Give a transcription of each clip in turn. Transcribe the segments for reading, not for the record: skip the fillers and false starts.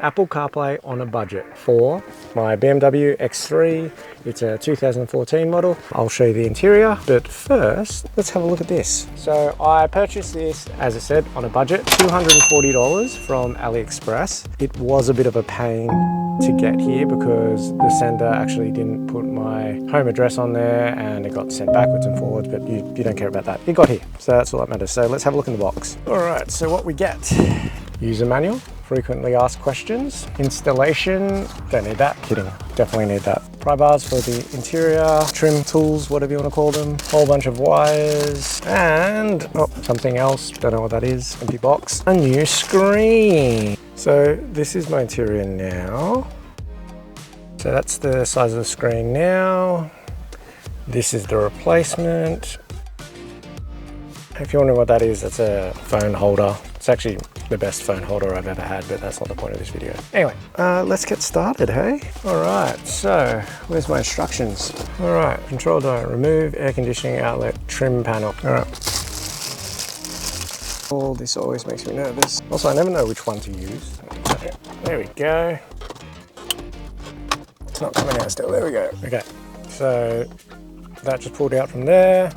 Apple CarPlay on a budget for my BMW X3. It's a 2014 model. I'll show you the interior, but first, let's have a look at this. So I purchased this, as I said, on a budget, $240 from AliExpress. It was a bit of a pain to get here because the sender actually didn't put my home address on there and it got sent backwards and forwards, but you don't care about that. It got here, so that's all that matters. So let's have a look in the box. All right, so what we get: user manual, frequently asked questions, installation, don't need that, kidding, definitely need that. Pry bars for the interior, trim tools, whatever you want to call them, whole bunch of wires, and something else, don't know what that is, empty box, a new screen. So this is my interior now. So that's the size of the screen now. This is the replacement. If you're wondering what that is, that's a phone holder. It's actually the best phone holder I've ever had, but that's not the point of this video. Anyway, let's get started, hey? All right, so where's my instructions? All right, control dial, remove air conditioning outlet, trim panel. All right. Oh, this always makes me nervous. Also, I never know which one to use. Okay, there we go. It's not coming out still, there we go. Okay, so that just pulled out from there.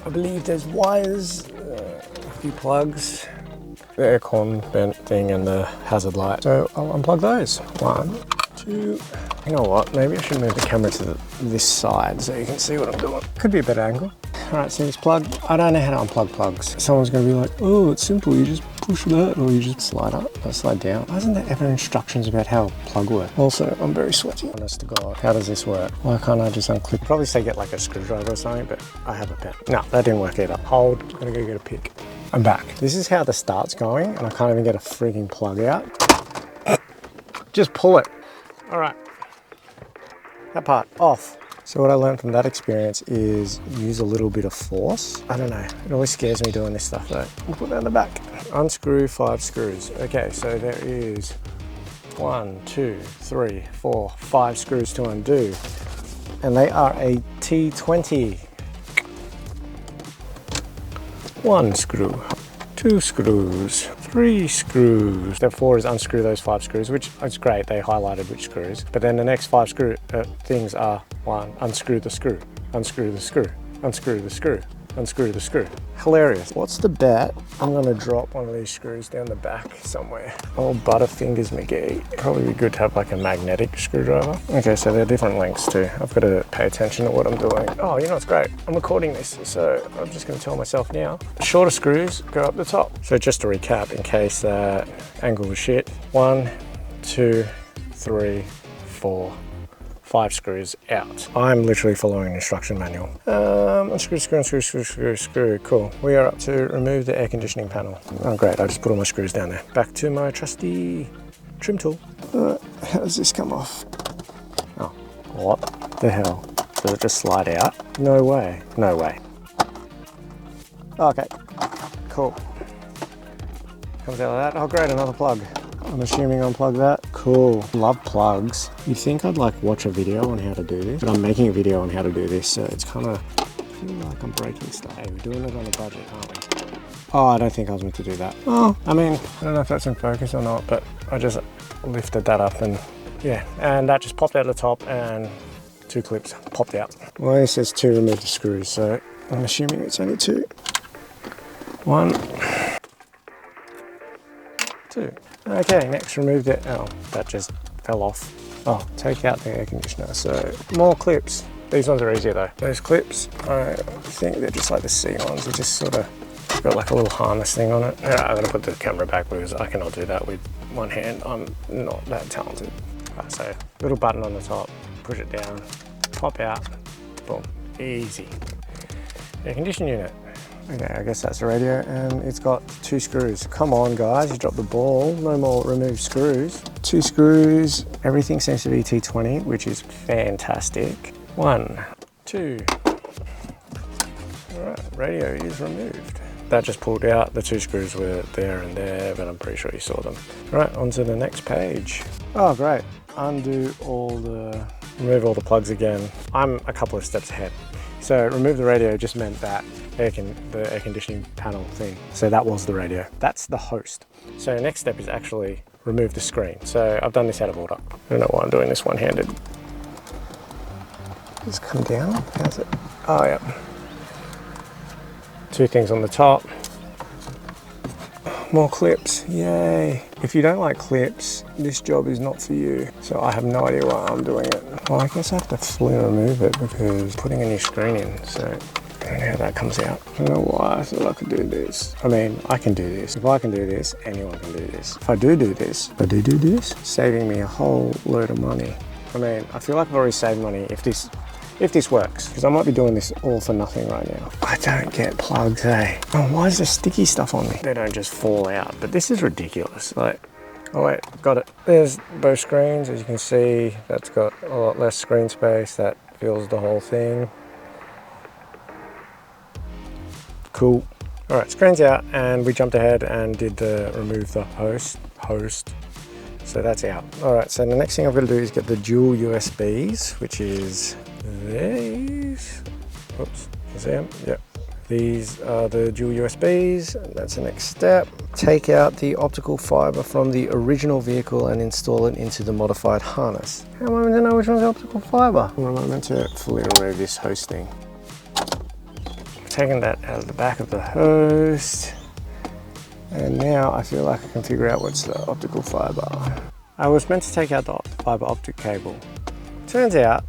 I believe there's wires, a few plugs, the aircon vent thing and the hazard light. So I'll unplug those. 1, 2, you know what, maybe I should move the camera to this side so you can see what I'm doing. Could be a better angle. All right, see this plug? I don't know how to unplug plugs. Someone's gonna be like, oh, it's simple, you just push that or you just slide up or slide down. Why isn't there ever instructions about how a plug works? Also, I'm very sweaty. Honest to God, how does this work? Why can't I just unclip? Probably say get like a screwdriver or something, but I have a pen. No, that didn't work either. Hold, I'm gonna go get a pick. I'm back. This is how the start's going and I can't even get a freaking plug out. Just pull it. All right, that part off. So what I learned from that experience is use a little bit of force. I don't know, it always scares me doing this stuff though. I'll put that in the back. Unscrew 5 screws. Okay, so there is 1, 2, 3, 4, 5 screws to undo. And they are a T20. 1 screw, 2 screws, 3 screws. Step 4 is unscrew those 5 screws, which is great, they highlighted which screws. But then the next 5 screw things are 1, unscrew the screw, unscrew the screw, unscrew the screw, unscrew the screw. Hilarious. What's the bet? I'm gonna drop one of these screws down the back somewhere. Oh, Butterfingers McGee. Probably be good to have like a magnetic screwdriver. Okay, so they're different lengths too. I've got to pay attention to what I'm doing. Oh, you know what's great? I'm recording this, so I'm just gonna tell myself now. Shorter screws go up the top. So just to recap, in case that angle was shit. 1, 2, 3, 4, 5 screws out. I'm literally following an instruction manual. Unscrew, screw, unscrew, screw, screw, screw. Cool. We are up to remove the air conditioning panel. Oh great, I just put all my screws down there. Back to my trusty trim tool. How does this come off? Oh, what the hell? Does it just slide out? No way. No way. Okay, cool. Comes out like that. Oh great, another plug. I'm assuming unplug that. Cool. Love plugs. You'd think I'd like watch a video on how to do this, but I'm making a video on how to do this, so it's kind of, I feel like I'm breaking stuff. Hey, we're doing it on a budget, aren't we? Oh, I don't think I was meant to do that. Oh, I mean, I don't know if that's in focus or not, but I just lifted that up and yeah, and that just popped out the top and 2 clips popped out. Well, it says 2 remove the screws, so I'm assuming it's only 2. 1, 2. Okay, next remove the, oh, that just fell off. Oh, take out the air conditioner. So more clips. These ones are easier though. Those clips, I think they're just like the C ones. They just sort of got like a little harness thing on it. I'm gonna put the camera back because I cannot do that with one hand. I'm not that talented. Right, so little button on the top, push it down, pop out, boom, easy. Air conditioning unit. Okay, I guess that's the radio, and it's got 2 screws. Come on guys, you dropped the ball. No more remove screws. 2 screws, everything seems to be T20, which is fantastic. 1, 2. All right, radio is removed. That just pulled out. The 2 screws were there and there, but I'm pretty sure you saw them. All right, on to the next page. Oh, great. Undo all the, remove all the plugs again. I'm a couple of steps ahead. So remove the radio just meant that the air conditioning panel thing. So that was the radio. That's the host. So next step is actually remove the screen. So I've done this out of order. I don't know why I'm doing this one-handed. Just come down, how's it? Oh yeah. Two things on the top. More clips, yay. If you don't like clips, this job is not for you. So I have no idea why I'm doing it. Well, I guess I have to fully remove it because putting a new screen in, so I don't know how that comes out. I don't know why I thought I could do this. I mean, I can do this. If I can do this, anyone can do this. If I do this, saving me a whole load of money. I mean, I feel like I've already saved money if this works, because I might be doing this all for nothing right now. I don't get plugs, eh? Oh, why is there sticky stuff on me? They don't just fall out, but this is ridiculous. Like, oh wait, got it. There's both screens, as you can see. That's got a lot less screen space. That fills the whole thing. Cool. All right, screen's out, and we jumped ahead and did the remove the host. So that's out. All right, so the next thing I've got to do is get the dual USBs, which is these. Oops, you see them? Yep. These are the dual USBs, and that's the next step. Take out the optical fiber from the original vehicle and install it into the modified harness. How am I meant to know which one's the optical fiber? Or am I meant to fully remove this hosting? Taking that out of the back of the host. And now I feel like I can figure out what's the optical fiber. I was meant to take out the fiber optic cable. Turns out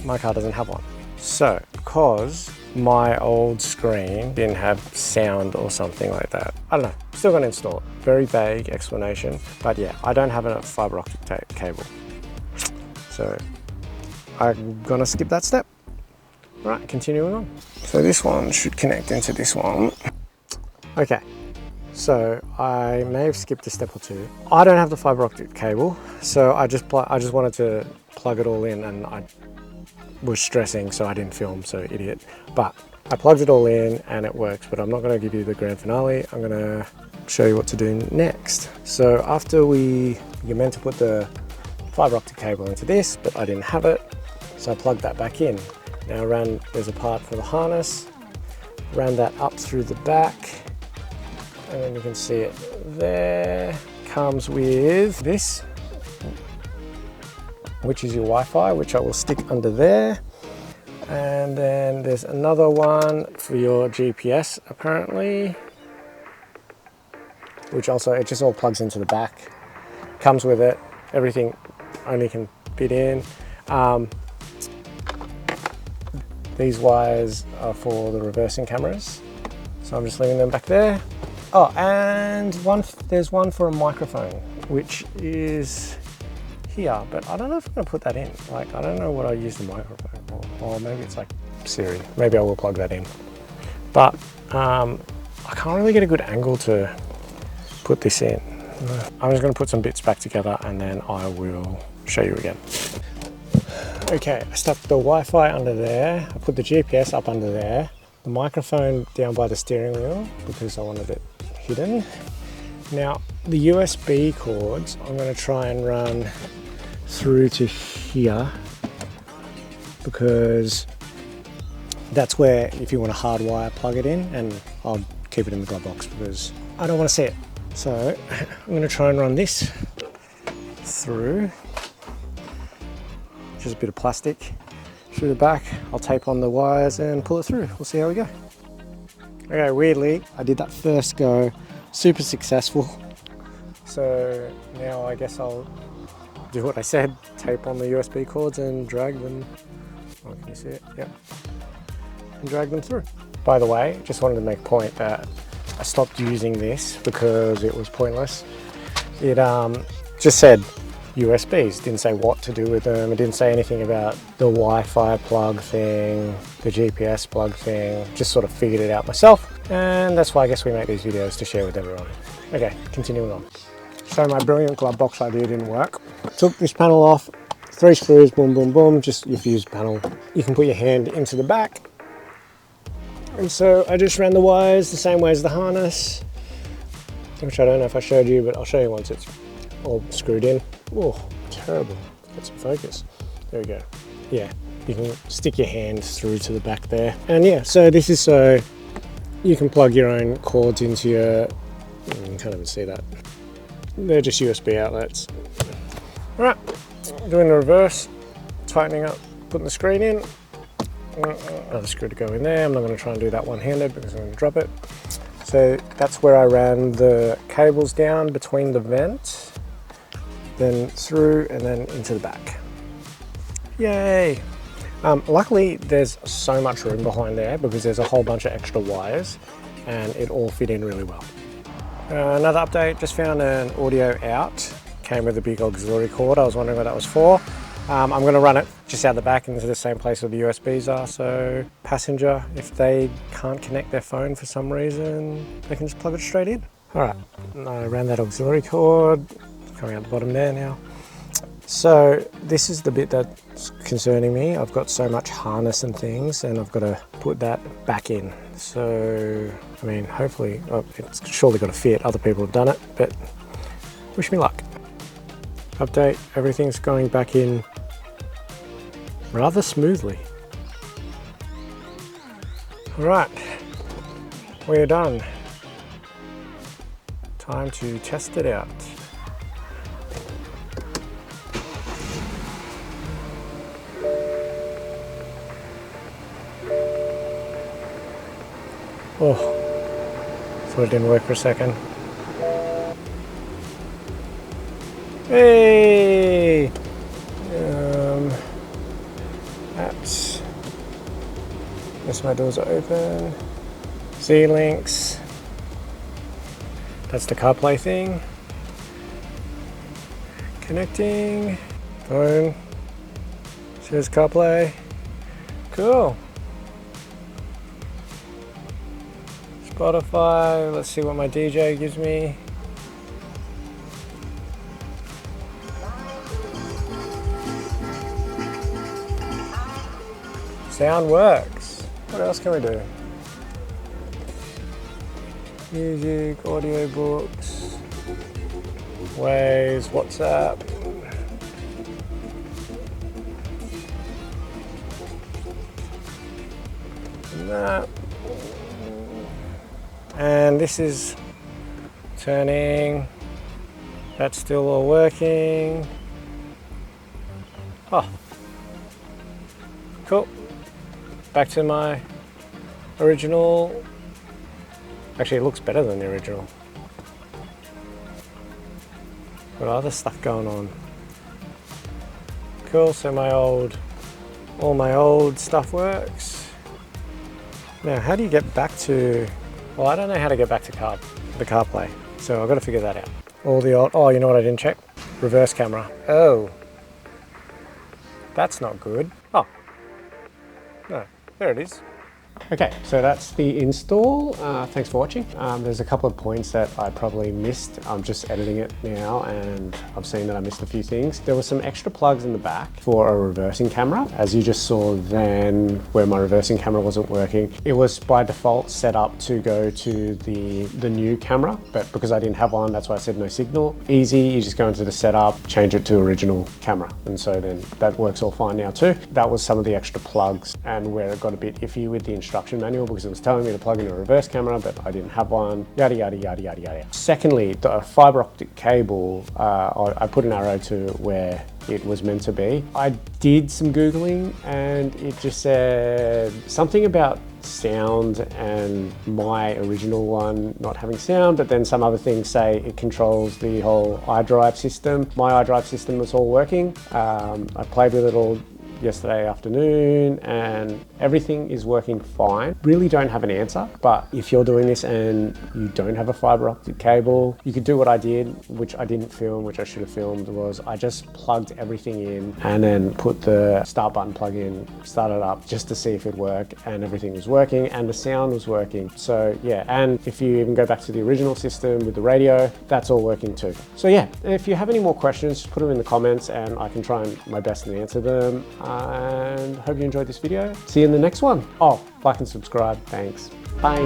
my car doesn't have one. So, because my old screen didn't have sound or something like that, I don't know, still gonna install it. Very vague explanation, but yeah, I don't have a fiber optic cable. So, I'm gonna skip that step. Right, continuing on. So this one should connect into this one. Okay. So I may have skipped a step or two. I don't have the fiber optic cable, so I just wanted to plug it all in, and I was stressing, so I didn't film, so idiot. But I plugged it all in and it works, but I'm not going to give you the grand finale. I'm going to show you what to do next. So after you're meant to put the fiber optic cable into this, but I didn't have it, so I plugged that back in. Now there's a part for the harness, ran that up through the back, and then you can see it there. Comes with this, which is your Wi-Fi, which I will stick under there. And then there's another one for your GPS, apparently, which also, it just all plugs into the back. Comes with it, everything only can fit in. These wires are for the reversing cameras, so I'm just leaving them back there. Oh, and there's one for a microphone, which is here, but I don't know if I'm gonna put that in. Like, I don't know what I use the microphone for. Or maybe it's like Siri. Maybe I will plug that in. But I can't really get a good angle to put this in. I'm just gonna put some bits back together and then I will show you again. Okay, I stuck the Wi-Fi under there. I put the GPS up under there. The microphone down by the steering wheel because I wanted it hidden. Now, the USB cords, I'm going to try and run through to here because that's where, if you want to hardwire, plug it in, and I'll keep it in the glove box because I don't want to see it. So I'm going to try and run this through, just a bit of plastic through the back. I'll tape on the wires and pull it through. We'll see how we go. Okay, weirdly, I did that first go, super successful. So now I guess I'll do what I said, tape on the USB cords and drag them. Oh, can you see it? Yep. And drag them through. By the way, just wanted to make a point that I stopped using this because it was pointless. It just said USBs, didn't say what to do with them. It didn't say anything about the Wi-Fi plug thing, the GPS plug thing. Just sort of figured it out myself, and that's why I guess we make these videos, to share with everyone. Okay, continuing on. So my brilliant glove box idea didn't work. Took this panel off, 3 screws, boom, boom, boom, just your fuse panel. You can put your hand into the back. And so I just ran the wires the same way as the harness, which I don't know if I showed you, but I'll show you once it's all screwed in. Oh, terrible. Get some focus. There we go. Yeah, you can stick your hand through to the back there. And yeah, so this is so you can plug your own cords into your, you can't even see that. They're just USB outlets. All right, doing the reverse, tightening up, putting the screen in. Another screw to go in there. I'm not going to try and do that one-handed because I'm going to drop it. So that's where I ran the cables down between the vent, then through and then into the back. Yay! Luckily there's so much room behind there because there's a whole bunch of extra wires and it all fit in really well. Another update, just found an audio out. Came with a big auxiliary cord. I was wondering what that was for. I'm going to run it just out the back into the same place where the USBs are, so passenger, if they can't connect their phone for some reason, they can just plug it straight in. All right, I ran that auxiliary cord, coming out the bottom there now. So this is the bit that's concerning me. I've got so much harness and things and I've got to put that back in. So, I mean, hopefully, it's surely got to fit. Other people have done it, but wish me luck. Update, everything's going back in rather smoothly. All right, we're done. Time to test it out. Oh, thought it didn't work for a second. Hey! Guess my doors are open. Z-links. That's the Carplay thing. Connecting. Phone. Says Carplay. Cool. Spotify. Let's see what my DJ gives me. Sound works. What else can we do? Music, audiobooks, Waves, WhatsApp. And that. And this is turning. That's still all working. Oh, cool. Back to my original. Actually, it looks better than the original. Got other stuff going on. Cool, so all my old stuff works. Now, how do you get back to, well, I don't know how to get back to the Carplay, so I've got to figure that out. All the old, oh, you know what I didn't check? Reverse camera. Oh, that's not good. Oh, no. There it is. Okay, so that's the install. Thanks for watching. There's a couple of points that I probably missed. I'm just editing it now and I've seen that I missed a few things. There were some extra plugs in the back for a reversing camera. As you just saw then, where my reversing camera wasn't working, it was by default set up to go to the new camera, but because I didn't have one, that's why I said no signal. Easy, you just go into the setup, change it to original camera. And so then that works all fine now too. That was some of the extra plugs and where it got a bit iffy with the instruction manual because it was telling me to plug in a reverse camera, but I didn't have one, yada, yada, yada, yada, yada. Secondly, the fiber optic cable, I put an arrow to where it was meant to be. I did some Googling and it just said something about sound and my original one not having sound, but then some other things say it controls the whole iDrive system. My iDrive system was all working. I played with it all yesterday afternoon and everything is working fine. Really don't have an answer, but if you're doing this and you don't have a fiber optic cable, you could do what I did, which I didn't film, which I should have filmed, was I just plugged everything in and then put the start button plug in, started up just to see if it worked, and everything was working and the sound was working. So yeah, and if you even go back to the original system with the radio, that's all working too. So yeah, if you have any more questions, just put them in the comments and I can try my best to answer them. And hope you enjoyed this video. See you in the next one. Oh, like and subscribe. Thanks. Bye.